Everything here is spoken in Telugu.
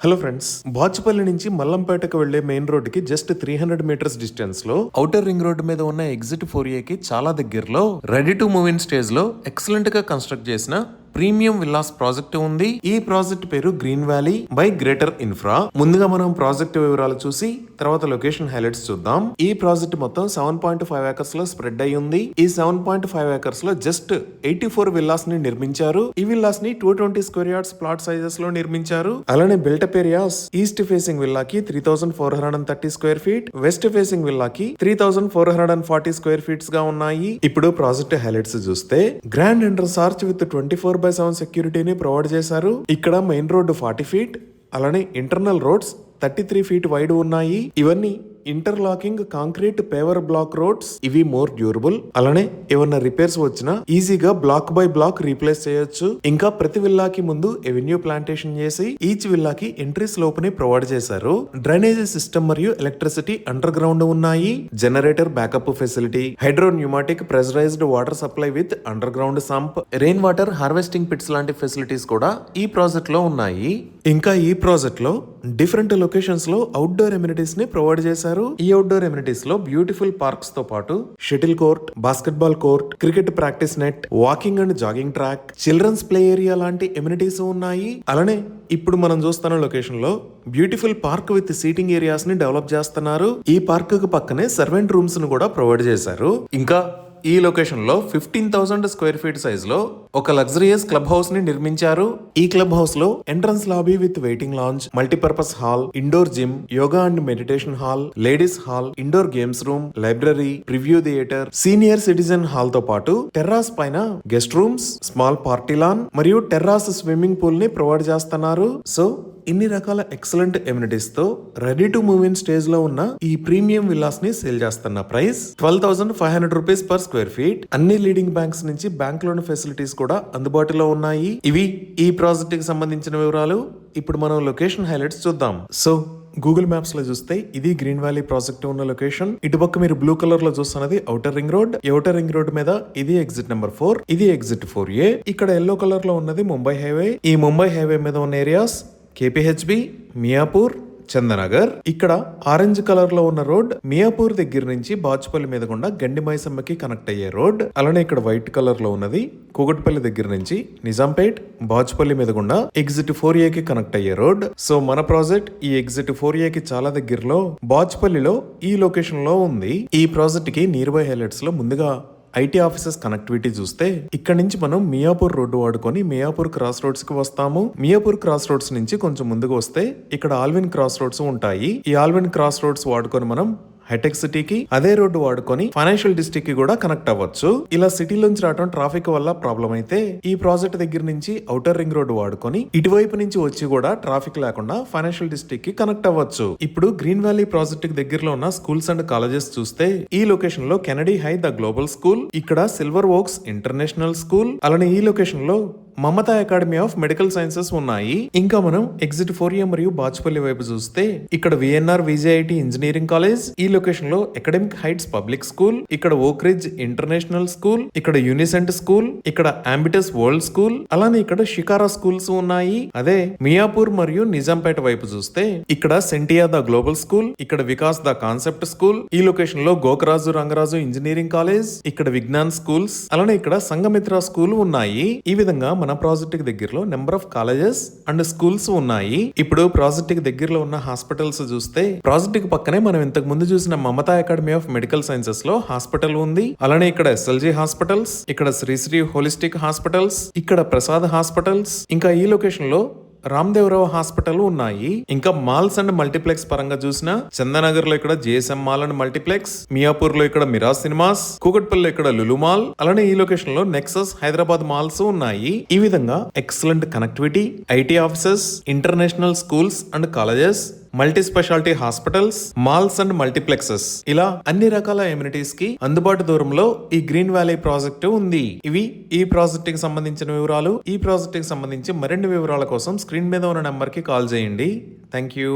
హలో ఫ్రెండ్స్, బాచుపల్లి నుంచి మల్లంపేటకు వెళ్లే మెయిన్ రోడ్ కి జస్ట్ 300 మీటర్స్ డిస్టెన్స్ లో ఔటర్ రింగ్ రోడ్ మీద ఉన్న ఎగ్జిట్ 4A కి చాలా దగ్గరలో ready to move in stage లో ఎక్సలెంట్ గా కన్స్ట్రక్ట్ చేసిన ప్రీమియం విల్లాస్ ప్రాజెక్ట్ ఉంది. ఈ ప్రాజెక్ట్ పేరు green valley by greater infra. ముందుగా మనం ప్రాజెక్ట్ వివరాలు చూసి తర్వాత లొకేషన్ హైలైట్స్ చూద్దాం. ఈ ప్రాజెక్ట్ మొత్తం 7.5 ఏకర్స్ లో స్ప్రెడ్ అయి ఉంది. ఈ 7.5 ఏకర్స్ లో జస్ట్ 84 విల్లాస్ ని నిర్మించారు. ఈ విల్లాస్ ని 220 స్క్వేర్ యార్డ్స్ ప్లాట్ సైజెస్ లో నిర్మించారు. అలానే బిల్టప్ ఏరియాస్ ఈస్ట్ ఫేసింగ్ విల్లాకి 3430 స్క్వేర్ ఫీట్, వెస్ట్ ఫేసింగ్ విల్లాకి 3440 స్క్వేర్ ఫీట్స్ గా ఉన్నాయి. ఇప్పుడు ప్రాజెక్ట్ హైలైట్స్ చూస్తే గ్రాండ్ ఎంట్రన్స్ ఆర్చ్ విత్ 24/7 సెక్యూరిటీని ప్రొవైడ్ చేశారు. ఇక్కడ మెయిన్ రోడ్డు 40 ఫీట్, అలానే ఇంటర్నల్ రోడ్స్ 33 ఫీట్ వైడ్ ఉన్నాయి. ఇవన్నీ interlocking concrete paver block roads. ఇవి మోర్ డ్యూరబుల్. అలానే ఏమన్నా రిపేర్స్ వచ్చినా ఈజీగా బ్లాక్ బై బ్లాక్ రీప్లేస్ చేయొచ్చు. ఇంకా ప్రతి విల్లాకి ముందు ఎవెన్యూ ప్లాంటేషన్ చేసి ఈచ్ విల్లాకి ఎంట్రీ స్లోప్ ని ప్రొవైడ్ చేశారు. డ్రైనేజ్ సిస్టమ్ మరియు ఎలక్ట్రిసిటీ అండర్ గ్రౌండ్ ఉన్నాయి. Generator backup facility, hydro pneumatic pressurised water supply with underground sump, rain water harvesting pits లాంటి ఫెసిలిటీస్ కూడా ఈ ప్రాజెక్ట్ లో ఉన్నాయి. ఇంకా ఈ ప్రాజెక్ట్ లో డిఫరెంట్ లొకేషన్స్ లో అవుట్డోర్ ఎమ్యూనిటీస్ ని ప్రొవైడ్ చేశారు. ఈ అవుట్డోర్ ఎమ్యూనిటీస్ లో బ్యూటిఫుల్ పార్క్స్ తో పాటు shuttle court, basketball court, cricket practice net, walking and jogging track, children's play area లాంటి ఎమ్యూనిటీస్ ఉన్నాయి. అలానే ఇప్పుడు మనం చూస్తున్న లొకేషన్ లో beautiful park with seating areas ని డెవలప్ చేస్తున్నారు. ఈ పార్క్ కు పక్కనే సర్వెంట్ రూమ్స్ ను కూడా ప్రొవైడ్ చేశారు. ఇంకా ఈ లొకేషన్ లో 15,000 స్క్వేర్ ఫీట్ సైజ్ లో ఒక లగ్జరియస్ క్లబ్ హౌస్ ని నిర్మించారు. ఈ క్లబ్ హౌస్ లో entrance lobby with waiting lounge, multipurpose hall, indoor gym, yoga and meditation hall, ladies hall, indoor games room, library, preview theatre, senior citizen hall తో పాటు టెర్రాస్ పైన guest rooms, small party lawn మరియు టెర్రాస్ స్విమ్మింగ్ పూల్ ని ప్రొవైడ్ చేస్తున్నారు. సో ఇన్ని రకాల ఎక్సలెంట్ ఎమ్యూనిటీస్ తో ready to move in stage లో ఉన్న ఈ ప్రీమియం విల్లాస్ ని సేల్ చేస్తున్న price 12,500 rupees per square feet. అన్ని లీడింగ్ బ్యాంక్స్ నుంచి బ్యాంక్ లోన్ ఫెసిలిటీస్ కూడా అందుబాటులో ఉన్నాయి. ఇవి ఈ ప్రాజెక్ట్ కి సంబంధించిన వివరాలు. ఇప్పుడు మనం లొకేషన్ హైలైట్స్ చూద్దాం. సో గూగుల్ మ్యాప్స్ లో చూస్తే ఇది గ్రీన్ వ్యాలీ ప్రాజెక్ట్ ఉన్న లొకేషన్. ఇటుపక్క మీరు బ్లూ కలర్ లో చూస్తున్నది ఔటర్ రింగ్ రోడ్. ఈ ఔటర్ రింగ్ రోడ్ మీద ఇది ఎగ్జిట్ నెంబర్ 4, ఇది ఎగ్జిట్ 4A. ఇక్కడ ఎల్లో కలర్ లో ఉన్నది ముంబై హైవే. ఈ ముంబై హైవే మీద ఉన్న ఏరియాస్ KPHB, మియాపూర్, చందనగర్. ఇక్కడ ఆరెంజ్ కలర్ లో ఉన్న రోడ్ మియాపూర్ దగ్గర నుంచి బాచుపల్లి మీద గుండా గండి మైసమ్మకి కనెక్ట్ అయ్యే రోడ్. అలానే ఇక్కడ వైట్ కలర్ లో ఉన్నది కూకట్పల్లి దగ్గర నుంచి నిజాంపేట్, బాచుపల్లి మీద గుండా ఎగ్జిట్ 4A కి కనెక్ట్ అయ్యే రోడ్. సో మన ప్రాజెక్ట్ ఈ ఎగ్జిట్ 4A కి చాలా దగ్గరలో బాచుపల్లిలో ఈ లొకేషన్ లో ఉంది. ఈ ప్రాజెక్ట్ కి నియర్ బై హైలైట్స్ లో ముందుగా ఐటీ ఆఫీసెస్ కనెక్టివిటీ చూస్తే ఇక్కడ నుంచి మనం మియాపూర్ రోడ్డు వాడుకొని మియాపూర్ క్రాస్ రోడ్స్ కి వస్తాము. మియాపూర్ క్రాస్ రోడ్స్ నుంచి కొంచెం ముందుకు వస్తే ఇక్కడ ఆల్విన్ క్రాస్ రోడ్స్ ఉంటాయి. ఈ ఆల్విన్ క్రాస్ రోడ్స్ వాడుకొని మనం హైటెక్ సిటీకి, అదే రోడ్డు వాడుకొని ఫైనాన్షియల్ డిస్ట్రిక్ట్ కి కూడా కనెక్ట్ అవ్వచ్చు. ఇలా సిటీలోంచి రావడం ట్రాఫిక్ వల్ల ప్రాబ్లం అయితే ఈ ప్రాజెక్ట్ దగ్గర నుంచి ఔటర్ రింగ్ రోడ్డు వాడుకొని ఇటువైపు నుంచి వచ్చి కూడా ట్రాఫిక్ లేకుండా ఫైనాన్షియల్ డిస్ట్రిక్ట్ కి కనెక్ట్ అవ్వచ్చు. ఇప్పుడు గ్రీన్ వ్యాలీ ప్రాజెక్ట్ కి దగ్గరలో ఉన్న స్కూల్స్ అండ్ కాలేజెస్ చూస్తే ఈ లొకేషన్ లో Kennedy high the global school, ఇక్కడ సిల్వర్ ఓక్స్ ఇంటర్నేషనల్ స్కూల్, అలానే ఈ లొకేషన్ లో Mamata academy of medical sciences ఉన్నాయి. ఇంకా మనం ఎగ్జిట్ 4A మరియు బాచుపల్లి వైపు చూస్తే ఇక్కడ VNR VJIT ఇంజనీరింగ్ కాలేజ్, ఈ లొకేషన్ లో అకాడమిక్ హైట్స్ పబ్లిక్ స్కూల్, ఇక్కడ ఓక్ రిడ్జ్ ఇంటర్నేషనల్ స్కూల్, ఇక్కడ యూనిసెంట్ స్కూల్, ఇక్కడ అంబిటస్ వరల్డ్ స్కూల్, అలానే ఇక్కడ షికారా స్కూల్స్ ఉన్నాయి. అదే మియాపూర్ మరియు నిజాంపేట వైపు చూస్తే ఇక్కడ సెంటియా ద గ్లోబల్ స్కూల్, ఇక్కడ వికాస్ ద కాన్సెప్ట్ స్కూల్, ఈ లొకేషన్ లో గోకరాజు రంగరాజు ఇంజనీరింగ్ కాలేజ్, ఇక్కడ విజ్ఞాన్ స్కూల్స్, అలానే ఇక్కడ సంఘమిత్ర స్కూల్ ఉన్నాయి. ఈ విధంగా మన ప్రాజెక్ట్ కి దగ్గరలో number of colleges and schools ఉన్నాయి. ఇప్పుడు ప్రాజెక్ట్ కి దగ్గరలో ఉన్న హాస్పిటల్స్ చూస్తే ప్రాజెక్ట్ కి పక్కనే మనం ఇంతకు ముందు చూసిన Mamata academy of medical sciences లో హాస్పిటల్ ఉంది. అలానే ఇక్కడ SLG హాస్పిటల్స్, ఇక్కడ శ్రీశ్రీ హోలిస్టిక్ హాస్పిటల్స్, ఇక్కడ ప్రసాద్ హాస్పిటల్స్, ఇంకా ఈ లొకేషన్ లో రామ్దేవరావు హాస్పిటల్ ఉన్నాయి. ఇంకా మాల్స్ అండ్ మల్టీప్లెక్స్ పరంగా చూసిన చందనగర్ లో ఇక్కడ JSM mall and multiplex, Miyapur లో ఇక్కడ మిరాజ్ సినిమాస్, కూకట్పల్లి ఇక్కడ లులు మాల్, అలానే ఈ లొకేషన్ లో నెక్సస్ హైదరాబాద్ మాల్స్ ఉన్నాయి. ఈ విధంగా excellent connectivity, IT offices, international schools and colleges, multi speciality hospitals, malls and multiplexes, ఇలా అన్ని రకాల ఎమ్యూనిటీస్ కి అందుబాటు దూరంలో ఈ గ్రీన్ వ్యాలీ ప్రాజెక్ట్ ఉంది. ఇవి ఈ ప్రాజెక్ట్ కి సంబంధించిన వివరాలు. ఈ ప్రాజెక్ట్ కి సంబంధించి మరిన్ని వివరాల కోసం స్క్రీన్ మీద ఉన్న నెంబర్ కి కాల్ చేయండి. Thank you.